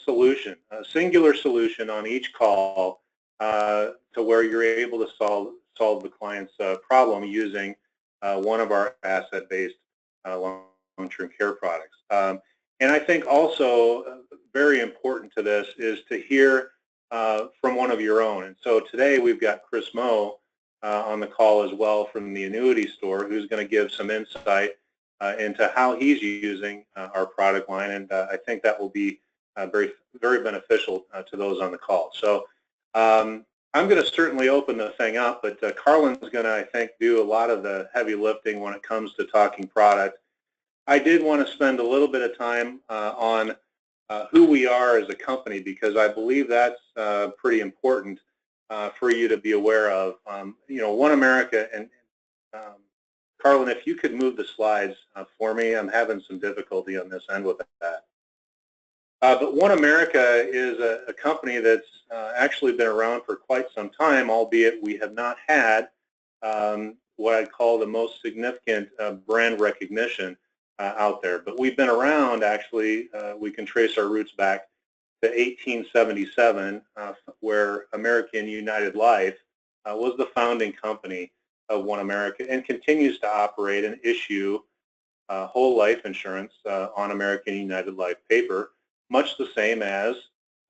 solution, a singular solution on each call to where you're able to solve the client's problem using one of our asset-based long-term care products. And I think also very important to this is to hear from one of your own. And so today we've got Chris Moe on the call as well from the annuity store, who's going to give some insight into how he's using our product line, and I think that will be very beneficial to those on the call. So I'm going to certainly open the thing up, but Carlin's going to, I think, do a lot of the heavy lifting when it comes to talking product. I did want to spend a little bit of time on who we are as a company, because I believe that's pretty important for you to be aware of. You know, OneAmerica, and Carlin, if you could move the slides for me, I'm having some difficulty on this end with that. But OneAmerica is a company that's actually been around for quite some time, albeit we have not had what I'd call the most significant brand recognition out there. But we've been around, actually, we can trace our roots back to 1877, where American United Life was the founding company of OneAmerica, and continues to operate and issue whole life insurance on American United Life paper, much the same as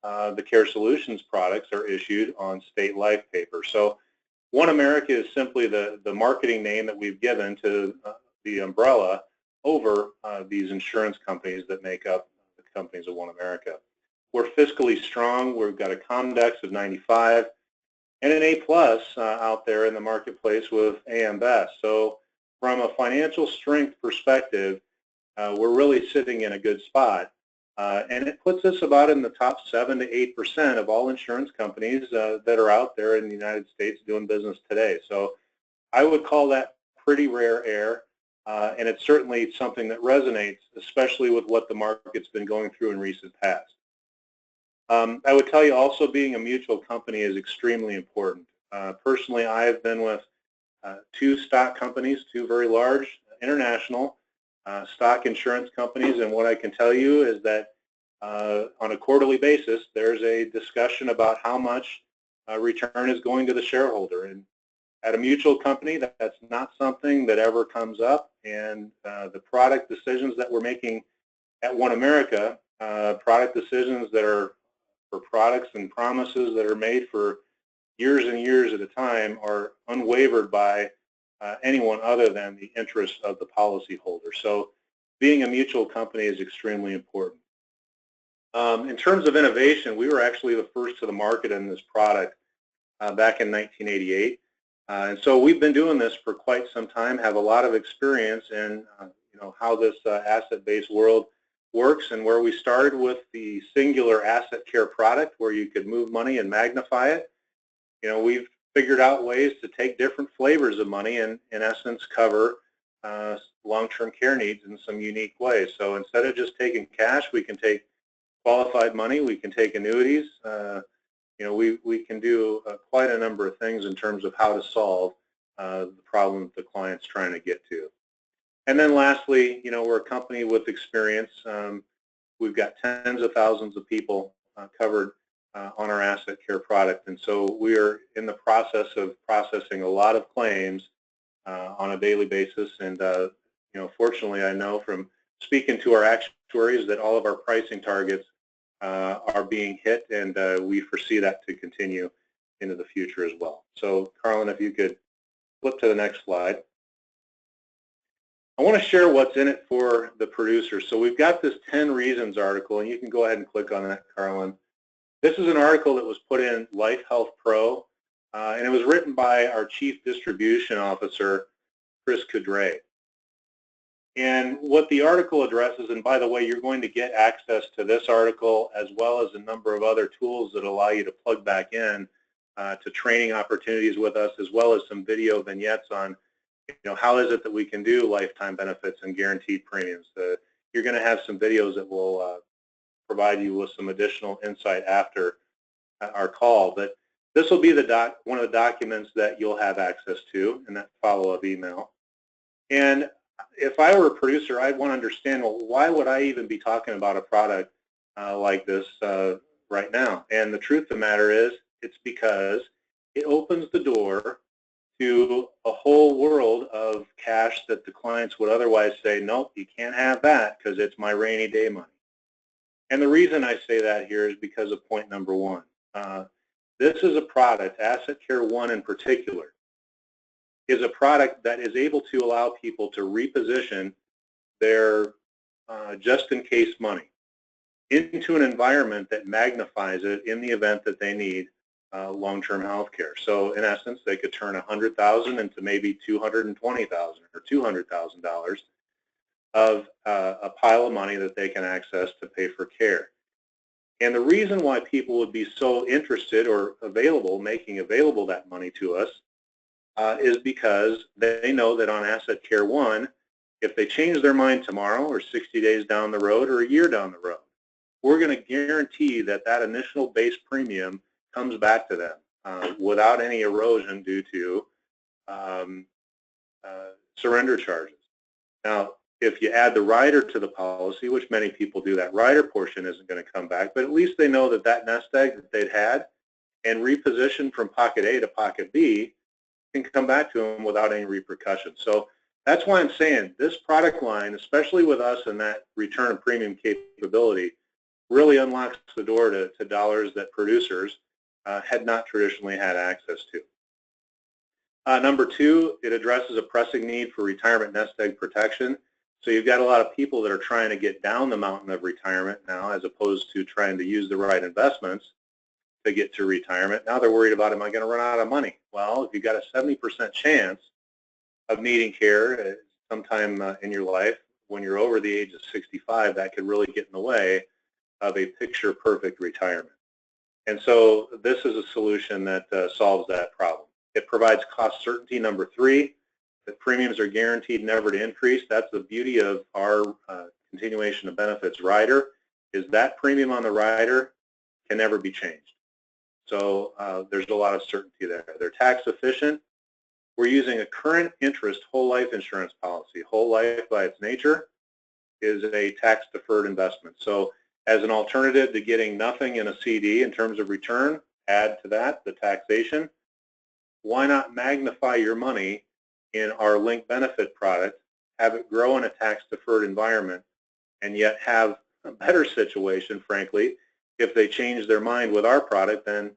the Care Solutions products are issued on state life paper. So OneAmerica is simply the marketing name that we've given to the umbrella over these insurance companies that make up the companies of OneAmerica. We're fiscally strong. We've got a Comdex of 95 and an A+ out there in the marketplace with AM Best. So from a financial strength perspective, we're really sitting in a good spot. And it puts us about in the top 7 to 8% of all insurance companies that are out there in the United States doing business today. So I would call that pretty rare air, and it's certainly something that resonates, especially with what the market's been going through in recent past. I would tell you also, being a mutual company is extremely important. Personally, I have been with 2 stock companies, 2 very large international stock insurance companies, and what I can tell you is that on a quarterly basis, there's a discussion about how much return is going to the shareholder. And at a mutual company, that's not something that ever comes up, and the product decisions that we're making at OneAmerica, product decisions that are for products and promises that are made for years and years at a time, are unwavered by anyone other than the interests of the policyholder. So being a mutual company is extremely important. In terms of innovation, we were actually the first to the market in this product back in 1988. And so we've been doing this for quite some time, have a lot of experience in how this asset-based world works, and where we started with the singular asset care product where you could move money and magnify it. We've figured out ways to take different flavors of money and in essence cover long-term care needs in some unique ways. So instead of just taking cash, we can take qualified money, we can take annuities. We can do quite a number of things in terms of how to solve the problem that the client's trying to get to. And then lastly, we're a company with experience. We've got tens of thousands of people covered on our asset care product, and so we are in the process of processing a lot of claims on a daily basis. And fortunately, I know from speaking to our actuaries that all of our pricing targets are being hit, and we foresee that to continue into the future as well. So Carlin, if you could flip to the next slide. I want to share what's in it for the producer. So we've got this 10 Reasons article, and you can go ahead and click on that, Carlin. This is an article that was put in Life Health Pro, and it was written by our Chief Distribution Officer, Chris Cadre. And what the article addresses, and by the way, you're going to get access to this article as well as a number of other tools that allow you to plug back in to training opportunities with us, as well as some video vignettes on how is it that we can do lifetime benefits and guaranteed premiums. You're going to have some videos that will provide you with some additional insight after our call. But this will be one of the documents that you'll have access to in that follow-up email. And if I were a producer, I'd want to understand, well, why would I even be talking about a product like this right now. And the truth of the matter is, it's because it opens the door to a whole world of cash that the clients would otherwise say, nope, you can't have that because it's my rainy day money. And the reason I say that here is because of point number one. This is a product, Asset Care One in particular, is a product that is able to allow people to reposition their just-in-case money into an environment that magnifies it in the event that they need long-term health care. So in essence, they could turn $100,000 into maybe $220,000 or $200,000 of a pile of money that they can access to pay for care. And the reason why people would be so interested or available, making available that money to us, is because they know that on Asset Care One, if they change their mind tomorrow or 60 days down the road or a year down the road, we're going to guarantee that that initial base premium comes back to them without any erosion due to surrender charges. Now, if you add the rider to the policy, which many people do, that rider portion isn't going to come back, but at least they know that that nest egg that they'd had and repositioned from pocket A to pocket B can come back to them without any repercussions. So that's why I'm saying this product line, especially with us and that return of premium capability, really unlocks the door to dollars that producers had not traditionally had access to. Number two, it addresses a pressing need for retirement nest egg protection. So you've got a lot of people that are trying to get down the mountain of retirement now as opposed to trying to use the right investments to get to retirement. Now they're worried about, am I going to run out of money? Well, if you've got a 70% chance of needing care sometime in your life, when you're over the age of 65, that could really get in the way of a picture-perfect retirement. And so this is a solution that solves that problem. It provides cost certainty. Number three, that premiums are guaranteed never to increase. That's the beauty of our continuation of benefits rider, is that premium on the rider can never be changed. So there's a lot of certainty there. They're tax efficient. We're using a current interest whole life insurance policy. Whole life by its nature is a tax deferred investment. So as an alternative to getting nothing in a CD in terms of return, add to that the taxation. Why not magnify your money in our linked benefit product, have it grow in a tax deferred environment, and yet have a better situation, frankly, if they change their mind with our product than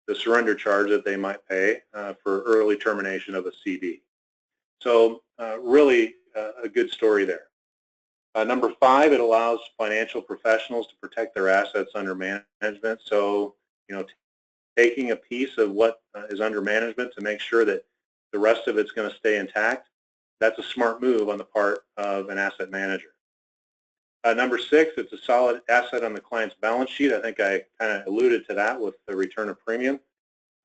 the surrender charge that they might pay for early termination of a CD. So really a good story there. Number five, it allows financial professionals to protect their assets under management. So, taking a piece of what is under management to make sure that the rest of it's going to stay intact, that's a smart move on the part of an asset manager. Number six, it's a solid asset on the client's balance sheet. I think I kind of alluded to that with the return of premium.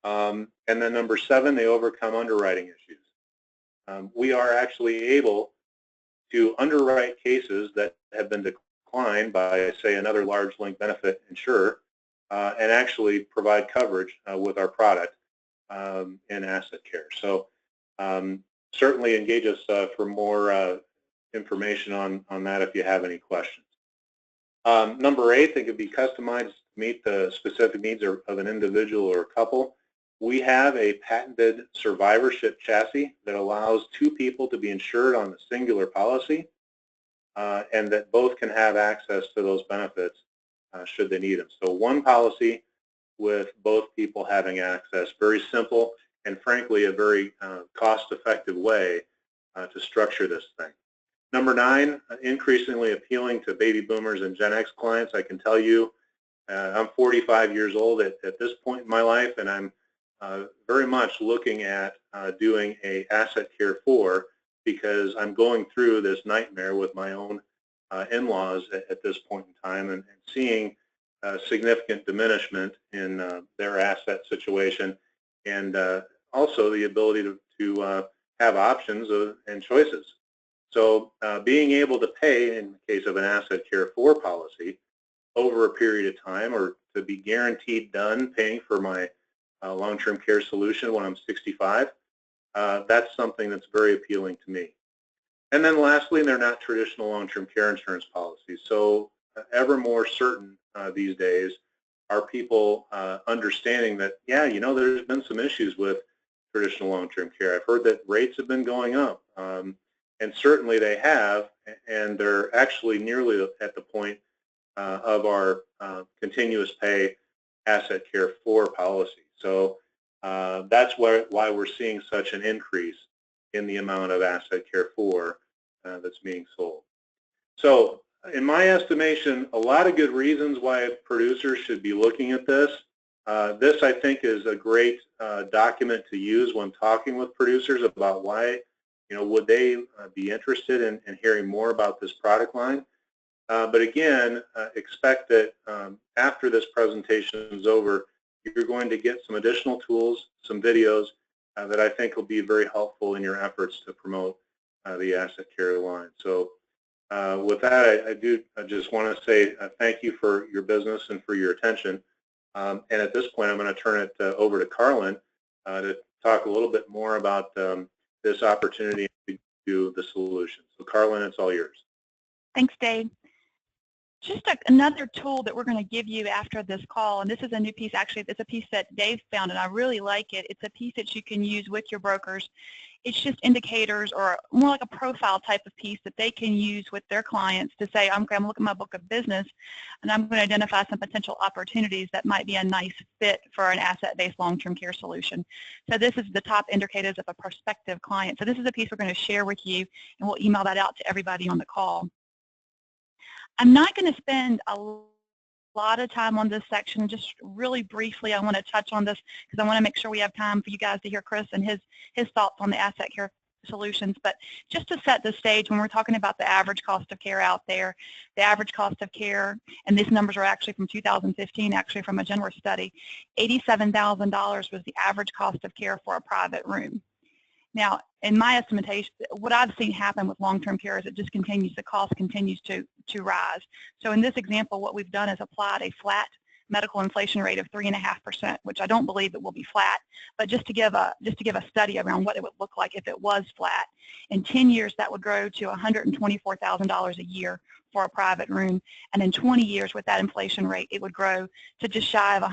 And then number seven, they overcome underwriting issues. We are actually able to underwrite cases that have been declined by, say, another large linked benefit insurer and actually provide coverage with our product in asset care. So certainly engage us for more information on that if you have any questions. Number eight, they could be customized to meet the specific needs of an individual or a couple. We have a patented survivorship chassis that allows two people to be insured on a singular policy and that both can have access to those benefits should they need them. So one policy with both people having access. Very simple and frankly a very cost-effective way to structure this thing. Number nine, increasingly appealing to baby boomers and Gen X clients. I can tell you I'm 45 years old at this point in my life, and I'm very much looking at doing a Asset Care 4 because I'm going through this nightmare with my own in-laws at this point in time and seeing significant diminishment in their asset situation and also the ability to have options and choices. So being able to pay, in the case of an Asset Care 4 policy, over a period of time or to be guaranteed done paying for my long-term care solution when I'm 65, that's something that's very appealing to me. And then lastly, they're not traditional long-term care insurance policies. So ever more certain these days are people understanding that, yeah, there's been some issues with traditional long-term care. I've heard that rates have been going up, and certainly they have, and they're actually nearly at the point of our continuous pay asset care for policy. So that's why we're seeing such an increase in the amount of asset care for that's being sold. So in my estimation, a lot of good reasons why producers should be looking at this. This, I think, is a great document to use when talking with producers about why, would they be interested in hearing more about this product line. But again, expect that after this presentation is over, you're going to get some additional tools, some videos that I think will be very helpful in your efforts to promote the asset care line. So with that, I just want to say thank you for your business and for your attention. And at this point, I'm going to turn it over to Carlin to talk a little bit more about this opportunity to do the solution. So Carlin, it's all yours. Thanks, Dave. Just another tool that we're going to give you after this call, and this is a new piece. Actually, it's a piece that Dave found, and I really like it. It's a piece that you can use with your brokers. It's just indicators, or more like a profile type of piece that they can use with their clients to say, I'm going to look at my book of business, and I'm going to identify some potential opportunities that might be a nice fit for an asset-based long-term care solution. So this is the top indicators of a prospective client. So this is a piece we're going to share with you, and we'll email that out to everybody on the call. I'm not going to spend a lot of time on this section. Just really briefly, I want to touch on this because I want to make sure we have time for you guys to hear Chris and his thoughts on the asset care solutions. But just to set the stage, when we're talking about the average cost of care out there, the average cost of care, and these numbers are actually from 2015, actually from a Genworth study, $87,000 was the average cost of care for a private room. Now, in my estimation, what I've seen happen with long-term care is it just continues, the cost continues to rise. So in this example, what we've done is applied a flat medical inflation rate of 3.5%, which I don't believe it will be flat, but just to give a study around what it would look like if it was flat. In 10 years, that would grow to $124,000 a year for a private room, and in 20 years, with that inflation rate, it would grow to just shy of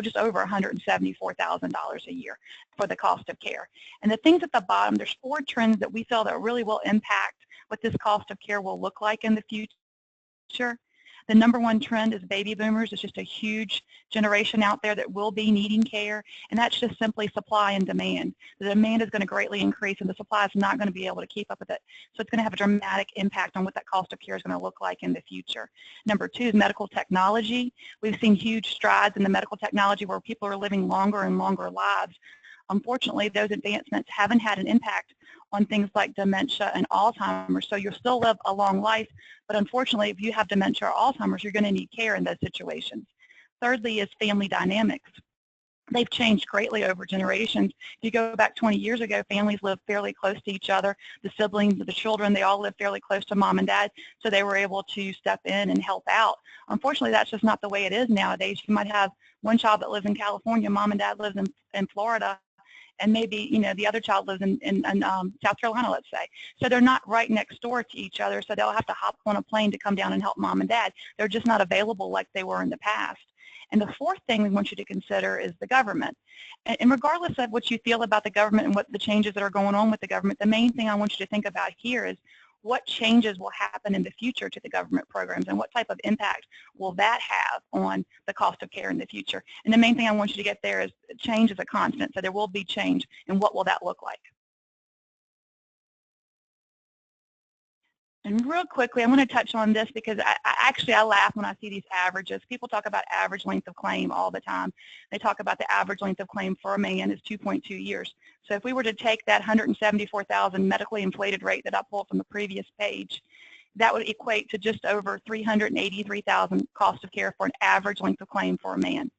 just over $174,000 a year for the cost of care. And the things at the bottom, there's 4 trends that we feel that really will impact what this cost of care will look like in the future. The number one trend is baby boomers. It's just a huge generation out there that will be needing care, and that's just simply supply and demand. The demand is going to greatly increase, and the supply is not going to be able to keep up with it. So it's going to have a dramatic impact on what that cost of care is going to look like in the future. Number 2 is medical technology. We've seen huge strides in the medical technology where people are living longer and longer lives. Unfortunately, those advancements haven't had an impact on things like dementia and Alzheimer's. So you'll still live a long life, but unfortunately, if you have dementia or Alzheimer's, you're going to need care in those situations. Thirdly is family dynamics. They've changed greatly over generations. If you go back 20 years ago, families lived fairly close to each other. The siblings, the children, they all lived fairly close to mom and dad, so they were able to step in and help out. Unfortunately, that's just not the way it is nowadays. You might have one child that lives in California, mom and dad lives in Florida, and maybe, the other child lives in South Carolina, let's say. So they're not right next door to each other, so they'll have to hop on a plane to come down and help mom and dad. They're just not available like they were in the past. And the 4th thing we want you to consider is the government. And regardless of what you feel about the government and what the changes that are going on with the government, the main thing I want you to think about here is what changes will happen in the future to the government programs and what type of impact will that have on the cost of care in the future. And the main thing I want you to get there is change is a constant, so there will be change, and what will that look like? And real quickly, I want to touch on this because I laugh when I see these averages. People talk about average length of claim all the time. They talk about the average length of claim for a man is 2.2 years. So if we were to take that 174,000 medically inflated rate that I pulled from the previous page, that would equate to just over 383,000 cost of care for an average length of claim for a man.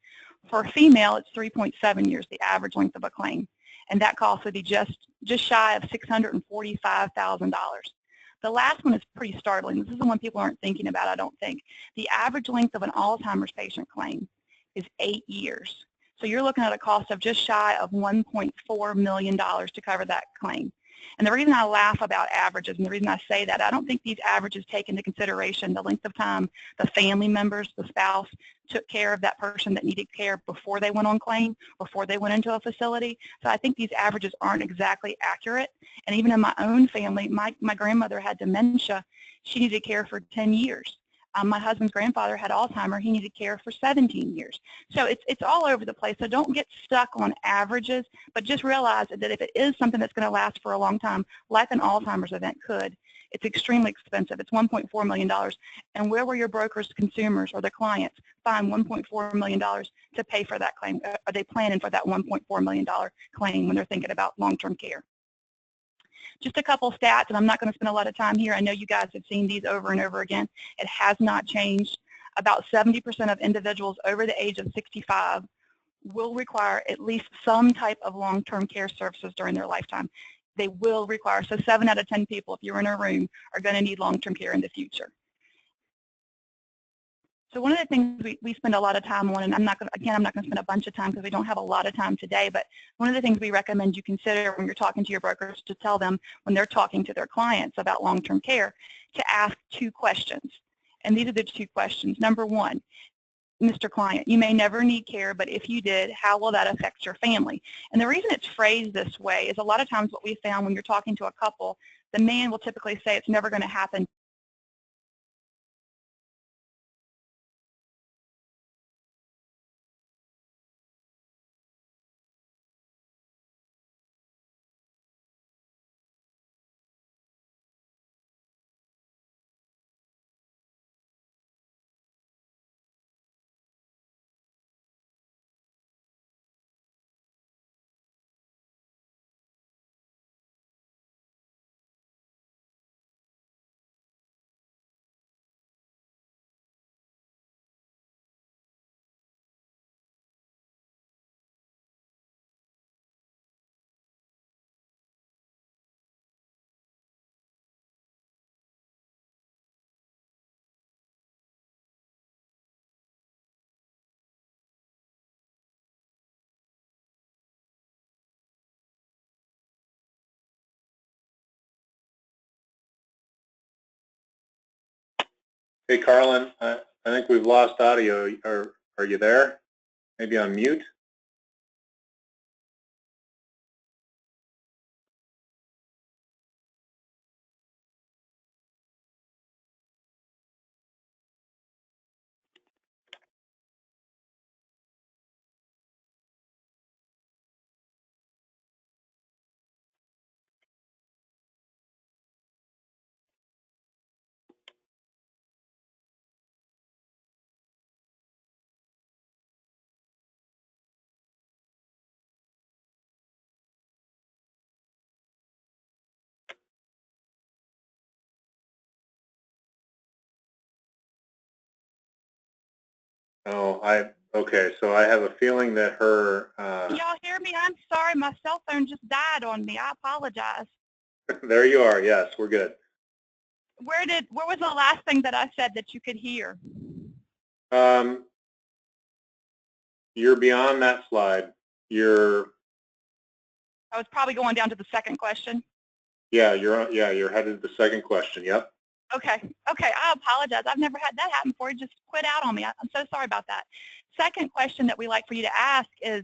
For a female, it's 3.7 years, the average length of a claim. And that cost would be just shy of $645,000. The last one is pretty startling. This is the one people aren't thinking about, I don't think. The average length of an Alzheimer's patient claim is 8 years. So you're looking at a cost of just shy of $1.4 million to cover that claim. And the reason I laugh about averages, and the reason I say that, I don't think these averages take into consideration the length of time the family members, the spouse, took care of that person that needed care before they went on claim, before they went into a facility. So I think these averages aren't exactly accurate. And even in my own family, my grandmother had dementia. She needed care for 10 years. My husband's grandfather had Alzheimer's. He needed care for 17 years. So it's all over the place. So don't get stuck on averages, but just realize that if it is something that's going to last for a long time, like an Alzheimer's event could, it's extremely expensive. It's $1.4 million. And where will your brokers, consumers, or the clients find $1.4 million to pay for that claim? Are they planning for that $1.4 million claim when they're thinking about long-term care? Just a couple stats, and I'm not going to spend a lot of time here. I know you guys have seen these over and over again. It has not changed. About 70% of individuals over the age of 65 will require at least some type of long-term care services during their lifetime. They will require, so 7 out of 10 people, if you're in a room, are going to need long-term care in the future. So one of the things we spend a lot of time on, and I'm not going to spend a bunch of time because we don't have a lot of time today, but one of the things we recommend you consider when you're talking to your brokers to tell them when they're talking to their clients about long-term care to ask 2 questions. And these are the 2 questions. Number 1, Mr. Client, you may never need care, but if you did, how will that affect your family? And the reason it's phrased this way is a lot of times what we found when you're talking to a couple, the man will typically say it's never going to happen. Hey, Carlin, I think we've lost audio. Are you there? Maybe on mute? Oh, okay, so I have a feeling that her... Y'all hear me? I'm sorry, my cell phone just died on me. I apologize. There you are, yes, we're good. Where was the last thing that I said that you could hear? You're beyond that slide. I was probably going down to the second question. Yeah, you're headed to the second question, yep. Okay, I apologize. I've never had that happen before. It just quit out on me. I'm so sorry about that. Second question that we like for you to ask is,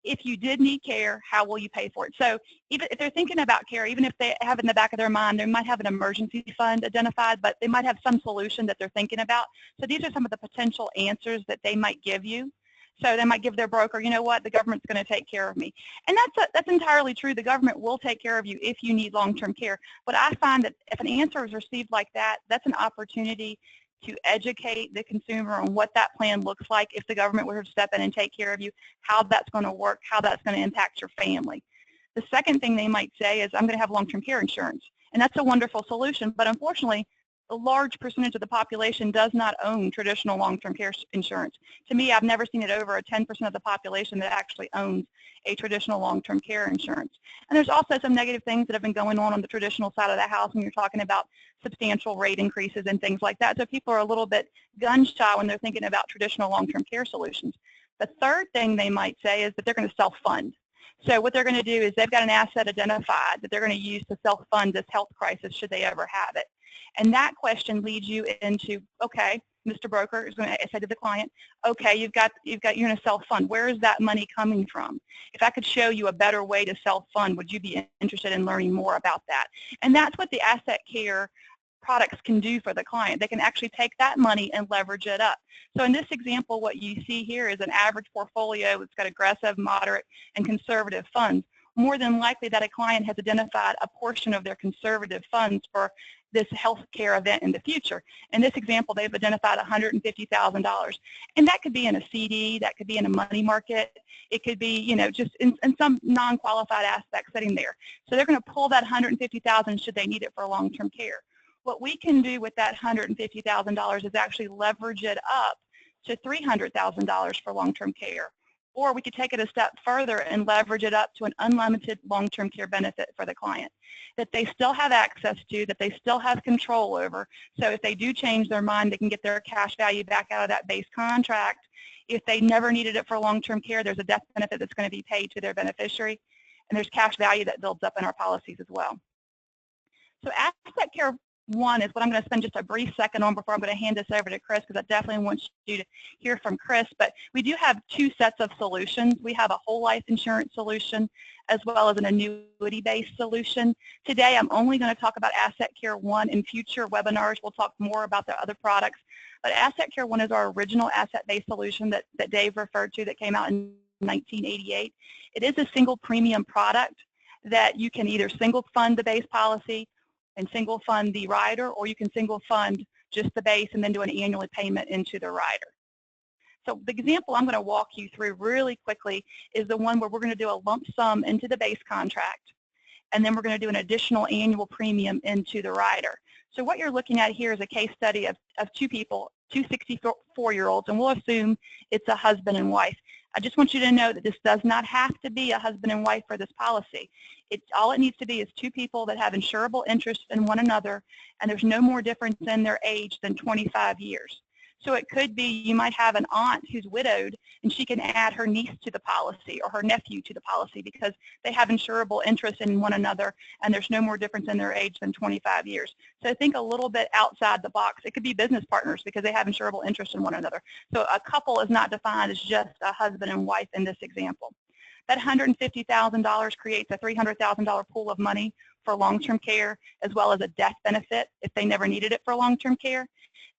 if you did need care, how will you pay for it? So even if they're thinking about care, even if they have in the back of their mind, they might have an emergency fund identified, but they might have some solution that they're thinking about. So these are some of the potential answers that they might give you. So they might give their broker, you know what, the government's going to take care of me. And that's entirely true. The government will take care of you if you need long-term care. But I find that if an answer is received like that, that's an opportunity to educate the consumer on what that plan looks like if the government were to step in and take care of you, how that's going to work, how that's going to impact your family. The second thing they might say is, I'm going to have long-term care insurance. And that's a wonderful solution, but unfortunately, a large percentage of the population does not own traditional long-term care insurance. To me, I've never seen it over a 10% of the population that actually owns a traditional long-term care insurance. And there's also some negative things that have been going on the traditional side of the house when you're talking about substantial rate increases and things like that. So people are a little bit gun-shy when they're thinking about traditional long-term care solutions. The third thing they might say is that they're going to self-fund. So what they're going to do is they've got an asset identified that they're going to use to self-fund this health crisis should they ever have it. And that question leads you into, okay, Mr. Broker is going to say to the client, okay, you're going to self-fund. Where is that money coming from? If I could show you a better way to self-fund, would you be interested in learning more about that? And that's what the asset care products can do for the client. They can actually take that money and leverage it up. So in this example, what you see here is an average portfolio that's got aggressive, moderate, and conservative funds. More than likely that a client has identified a portion of their conservative funds for this health care event in the future. In this example, they've identified $150,000. And that could be in a CD, that could be in a money market, it could be, you know, just in some non-qualified aspect sitting there. So they're going to pull that $150,000 should they need it for long-term care. What we can do with that $150,000 is actually leverage it up to $300,000 for long-term care. Or we could take it a step further and leverage it up to an unlimited long-term care benefit for the client that they still have access to, that they still have control over. So if they do change their mind, they can get their cash value back out of that base contract. If they never needed it for long-term care, there's a death benefit that's going to be paid to their beneficiary, and there's cash value that builds up in our policies as well. So Asset Care 1 is what I'm going to spend just a brief second on before I'm going to hand this over to Chris, because I definitely want you to hear from Chris. But we do have two sets of solutions. We have a whole life insurance solution as well as an annuity-based solution. Today I'm only going to talk about Asset Care 1. In future webinars we'll talk more about the other products. But Asset Care 1 is our original asset-based solution that Dave referred to that came out in 1988. It is a single premium product that you can either single fund the base policy and single fund the rider, or you can single fund just the base and then do an annual payment into the rider. So the example I'm going to walk you through really quickly is the one where we're going to do a lump sum into the base contract, and then we're going to do an additional annual premium into the rider. So what you're looking at here is a case study of two people, two 64-year-olds, and we'll assume it's a husband and wife. I just want you to know that this does not have to be a husband and wife for this policy. All it needs to be is two people that have insurable interest in one another, and there's no more difference in their age than 25 years. So it could be you might have an aunt who's widowed, and she can add her niece to the policy or her nephew to the policy because they have insurable interest in one another, and there's no more difference in their age than 25 years. So think a little bit outside the box. It could be business partners because they have insurable interest in one another. So a couple is not defined as just a husband and wife in this example. That $150,000 creates a $300,000 pool of money for long-term care, as well as a death benefit if they never needed it for long-term care.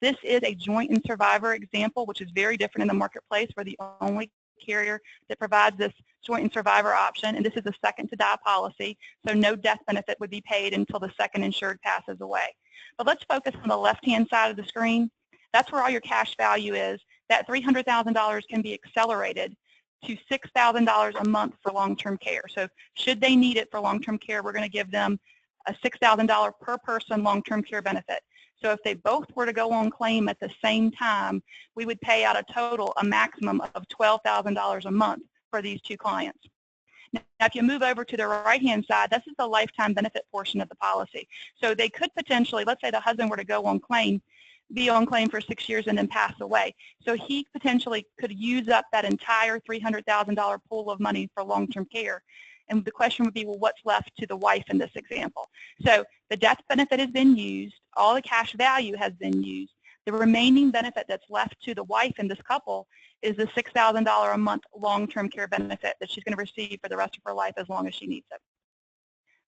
This is a joint and survivor example, which is very different in the marketplace. We're the only carrier that provides this joint and survivor option, and this is a second to die policy, so no death benefit would be paid until the second insured passes away. But let's focus on the left-hand side of the screen. That's where all your cash value is. That $300,000 can be accelerated to $6,000 a month for long-term care. So should they need it for long-term care, we're going to give them a $6,000 per person long-term care benefit. So if they both were to go on claim at the same time, we would pay out a maximum of $12,000 a month for these two clients. Now, if you move over to the right-hand side, this is the lifetime benefit portion of the policy. So they could potentially, let's say the husband were to go on claim, be on claim for 6 years and then pass away. So he potentially could use up that entire $300,000 pool of money for long-term care. And the question would be, well, what's left to the wife in this example? So the death benefit has been used. All the cash value has been used. The remaining benefit that's left to the wife in this couple is the $6,000 a month long-term care benefit that she's going to receive for the rest of her life as long as she needs it.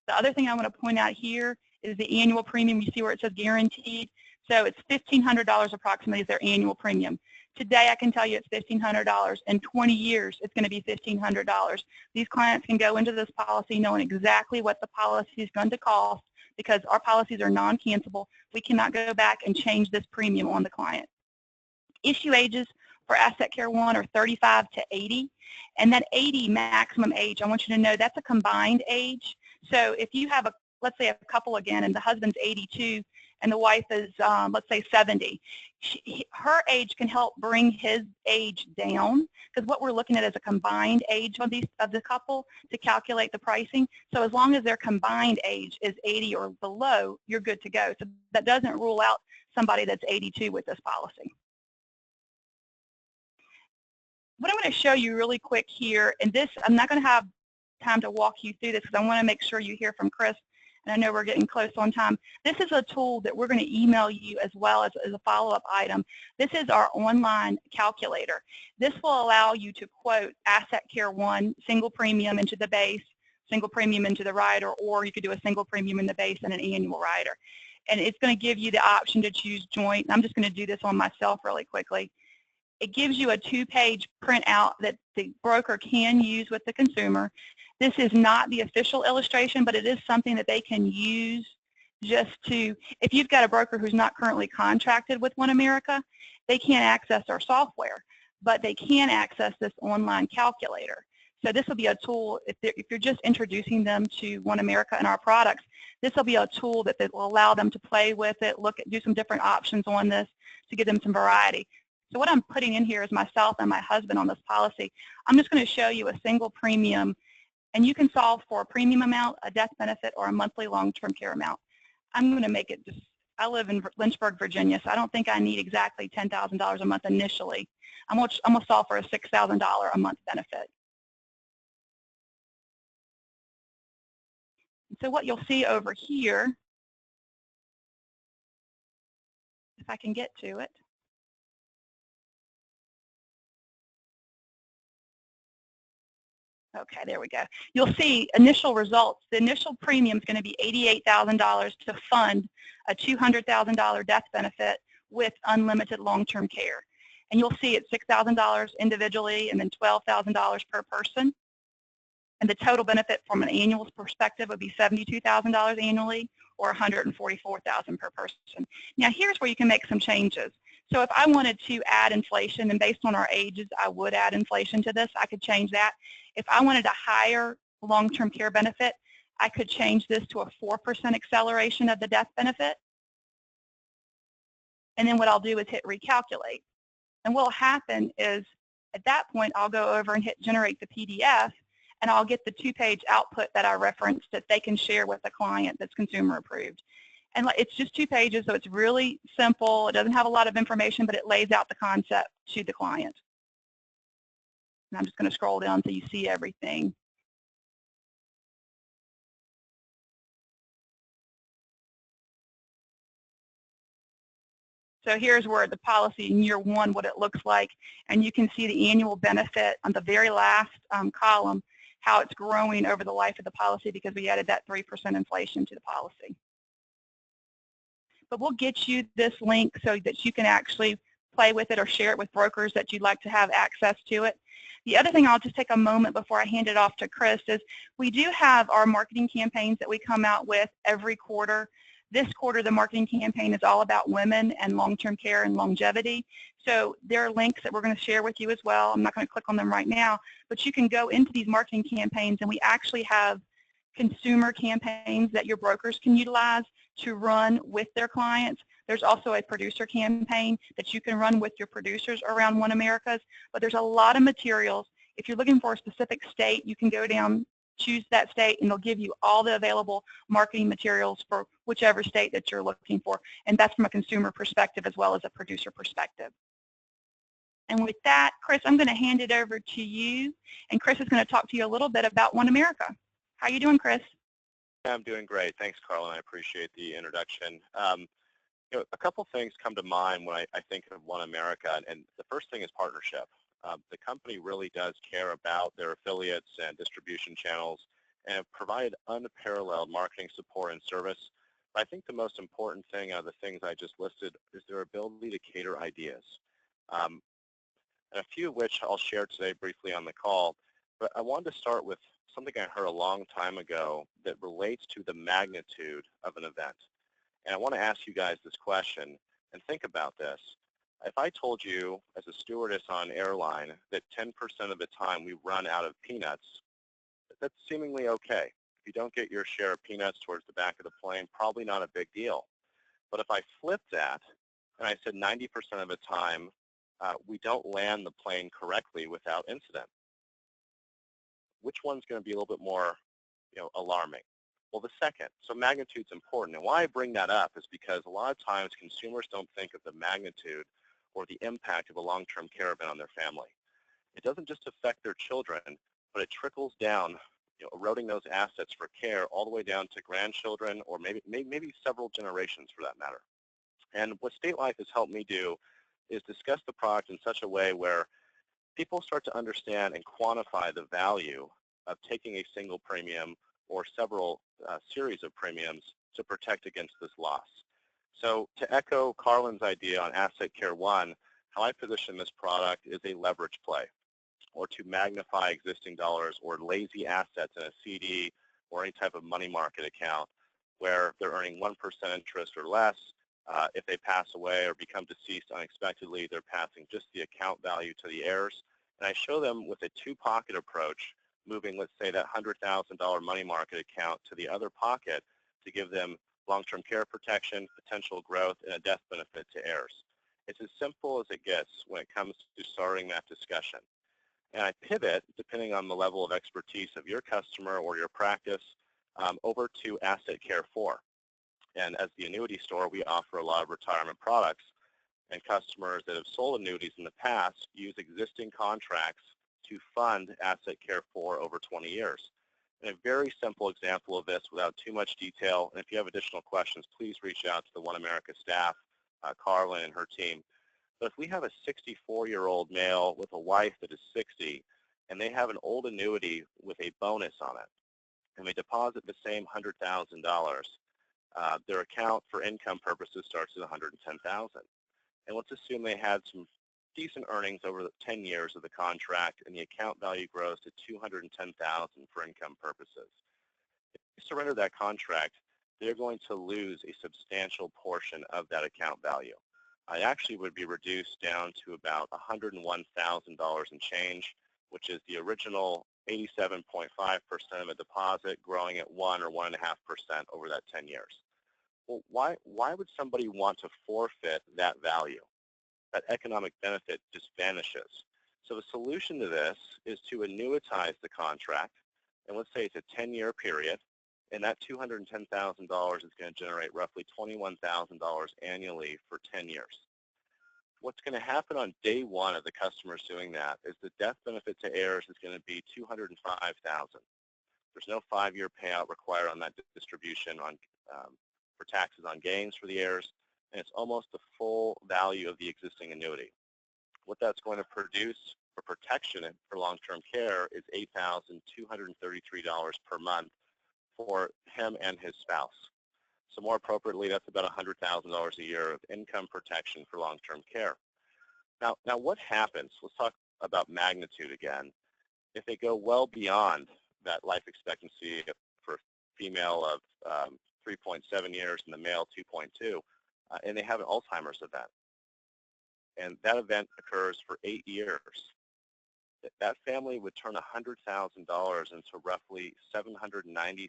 The other thing I want to point out here is the annual premium. You see where it says guaranteed? So it's $1,500 approximately is their annual premium. Today I can tell you it's $1,500. In 20 years it's going to be $1,500. These clients can go into this policy knowing exactly what the policy is going to cost because our policies are non-cancelable. We cannot go back and change this premium on the client. Issue ages for Asset Care 1 are 35 to 80, and that 80 maximum age, I want you to know that's a combined age. So if you have let's say a couple again, and the husband's 82 and the wife is, let's say 70, her age can help bring his age down because what we're looking at is a combined age of the couple to calculate the pricing. So as long as their combined age is 80 or below, you're good to go. So that doesn't rule out somebody that's 82 with this policy. What I'm going to show you really quick here, and this, I'm not going to have time to walk you through this because I want to make sure you hear from Chris, and I know we're getting close on time. This is a tool that we're going to email you as well as a follow-up item. This is our online calculator. This will allow you to quote Asset Care 1, single premium into the base, single premium into the rider, or you could do a single premium in the base and an annual rider. And it's going to give you the option to choose joint. I'm just going to do this on myself really quickly. It gives you a 2-page printout that the broker can use with the consumer. This is not the official illustration, but it is something that they can use just to, if you've got a broker who's not currently contracted with OneAmerica, they can't access our software, but they can access this online calculator. So this will be a tool, if you're just introducing them to OneAmerica and our products, this will be a tool that will allow them to play with it, do some different options on this to give them some variety. So what I'm putting in here is myself and my husband on this policy. I'm just going to show you a single premium, and you can solve for a premium amount, a death benefit, or a monthly long-term care amount. I'm going to make it just, I live in Lynchburg, Virginia, so I don't think I need exactly $10,000 a month initially. I'm going to solve for a $6,000 a month benefit. So what you'll see over here, if I can get to it. Okay, there we go. You'll see initial results. The initial premium is going to be $88,000 to fund a $200,000 death benefit with unlimited long-term care. And you'll see it's $6,000 individually and then $12,000 per person. And the total benefit from an annual perspective would be $72,000 annually or $144,000 per person. Now here's where you can make some changes. So if I wanted to add inflation, and based on our ages, I would add inflation to this, I could change that. If I wanted a higher long-term care benefit, I could change this to a 4% acceleration of the death benefit. And then what I'll do is hit recalculate. And what will happen is at that point, I'll go over and hit generate the PDF, and I'll get the 2-page output that I referenced that they can share with the client that's consumer approved. And it's just 2 pages, so it's really simple. It doesn't have a lot of information, but it lays out the concept to the client. And I'm just going to scroll down so you see everything. So here's where the policy in year 1, what it looks like. And you can see the annual benefit on the very last column, how it's growing over the life of the policy because we added that 3% inflation to the policy. But we'll get you this link so that you can actually play with it or share it with brokers that you'd like to have access to it. The other thing, I'll just take a moment before I hand it off to Chris, is we do have our marketing campaigns that we come out with every quarter. This quarter, the marketing campaign is all about women and long-term care and longevity. So there are links that we're going to share with you as well. I'm not going to click on them right now, but you can go into these marketing campaigns, and we actually have consumer campaigns that your brokers can utilize to run with their clients. There's also a producer campaign that you can run with your producers around OneAmerica's, but there's a lot of materials. If you're looking for a specific state, you can go down, choose that state, and they'll give you all the available marketing materials for whichever state that you're looking for, and that's from a consumer perspective as well as a producer perspective. And with that, Chris, I'm going to hand it over to you, and Chris is going to talk to you a little bit about OneAmerica. How are you doing, Chris? I'm doing great. Thanks, Carla. I appreciate the introduction. A couple things come to mind when I think of OneAmerica, and the first thing is partnership. The company really does care about their affiliates and distribution channels and have provided unparalleled marketing support and service. But I think the most important thing out of the things I just listed is their ability to cater ideas, and a few of which I'll share today briefly on the call. But I wanted to start with something I heard a long time ago that relates to the magnitude of an event. And I want to ask you guys this question and think about this. If I told you as a stewardess on an airline that 10% of the time we run out of peanuts, that's seemingly okay. If you don't get your share of peanuts towards the back of the plane, probably not a big deal. But if I flipped that and I said 90% of the time we don't land the plane correctly without incident, which one's going to be a little bit more alarming? Well, the second. So magnitude's important. And why I bring that up is because a lot of times consumers don't think of the magnitude or the impact of a long-term care event on their family. It doesn't just affect their children, but it trickles down eroding those assets for care all the way down to grandchildren, or maybe several generations for that matter. And what State Life has helped me do is discuss the product in such a way where people start to understand and quantify the value of taking a single premium or several series of premiums to protect against this loss. So to echo Carlin's idea on Asset Care One, how I position this product is a leverage play, or to magnify existing dollars or lazy assets in a CD or any type of money market account where they're earning 1% interest or less. If they pass away or become deceased unexpectedly, they're passing just the account value to the heirs. And I show them with a two-pocket approach, moving, let's say, that $100,000 money market account to the other pocket to give them long-term care protection, potential growth, and a death benefit to heirs. It's as simple as it gets when it comes to starting that discussion. And I pivot, depending on the level of expertise of your customer or your practice, over to Asset Care 4. And as the annuity store, we offer a lot of retirement products, and customers that have sold annuities in the past use existing contracts to fund Asset Care 4 over 20 years. And a very simple example of this without too much detail, and if you have additional questions, please reach out to the OneAmerica staff, Carlin and her team. But if we have a 64-year-old male with a wife that is 60, and they have an old annuity with a bonus on it, and they deposit the same $100,000, their account for income purposes starts at $110,000. And let's assume they had some decent earnings over the 10 years of the contract, and the account value grows to $210,000 for income purposes. If you surrender that contract, they're going to lose a substantial portion of that account value. I actually would be reduced down to about $101,000 and change, which is the original 87.5% of a deposit growing at 1 or 1.5% over that 10 years. Well, why would somebody want to forfeit that value? That economic benefit just vanishes. So the solution to this is to annuitize the contract, and let's say it's a 10-year period, and that $210,000 is going to generate roughly $21,000 annually for 10 years. What's going to happen on day one of the customers doing that is the death benefit to heirs is going to be $205,000. There's no 5-year payout required on that distribution for taxes on gains for the heirs, and it's almost the full value of the existing annuity. What that's going to produce for protection for long-term care is $8,233 per month for him and his spouse. So more appropriately, that's about $100,000 a year of income protection for long-term care. Now what happens? Let's talk about magnitude again. If they go well beyond that life expectancy for a female of 3.7 years and the male 2.2, and they have an Alzheimer's event, and that event occurs for 8 years, that family would turn $100,000 into roughly $790,000.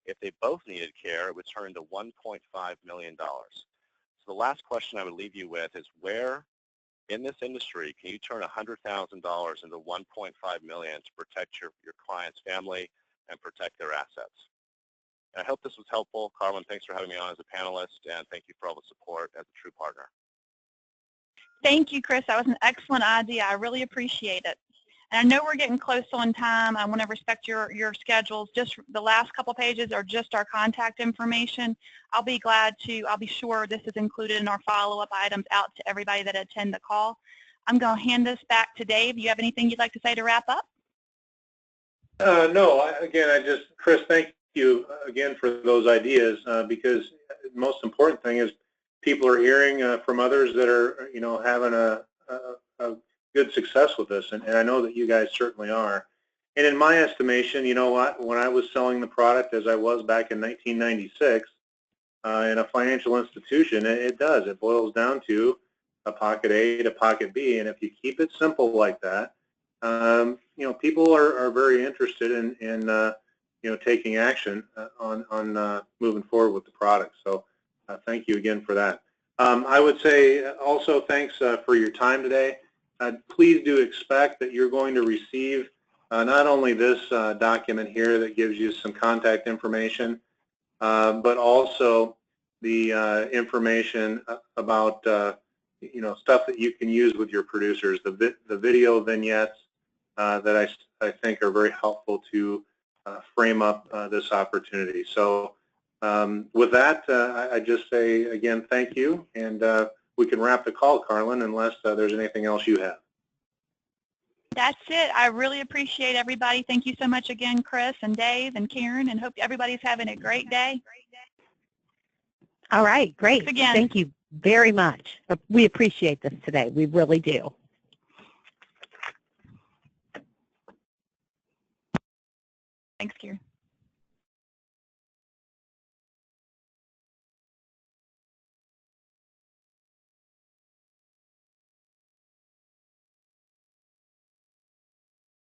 If they both needed care, it would turn into $1.5 million. So the last question I would leave you with is, where in this industry can you turn $100,000 into $1.5 million to protect your client's family and protect their assets? And I hope this was helpful. Carlin, thanks for having me on as a panelist, and thank you for all the support as a true partner. Thank you, Chris. That was an excellent idea. I really appreciate it. And I know we're getting close on time. I want to respect your schedules. Just the last couple pages are just our contact information. I'll be sure this is included in our follow-up items out to everybody that attend the call. I'm going to hand this back to Dave. Do you have anything you'd like to say to wrap up? No, Chris, thank you again for those ideas, because the most important thing is people are hearing from others that are, having a good success with this, and I know that you guys certainly are. And in my estimation, you know what, when I was selling the product as I was back in 1996 in a financial institution, it boils down to a pocket A to pocket B, and if you keep it simple like that, people are very interested in taking action on moving forward with the product. So thank you again for that. I would say also thanks for your time today. Please do expect that you're going to receive not only this document here that gives you some contact information, but also the information about stuff that you can use with your producers, the video vignettes that I think are very helpful to frame up this opportunity. So with that, I just say again, thank you, and we can wrap the call, Carlin, unless there's anything else you have. That's it. I really appreciate everybody. Thank you so much again, Chris and Dave and Karen, and hope everybody's having a great day. All right, great. Thanks again. Thank you very much. We appreciate this today. We really do.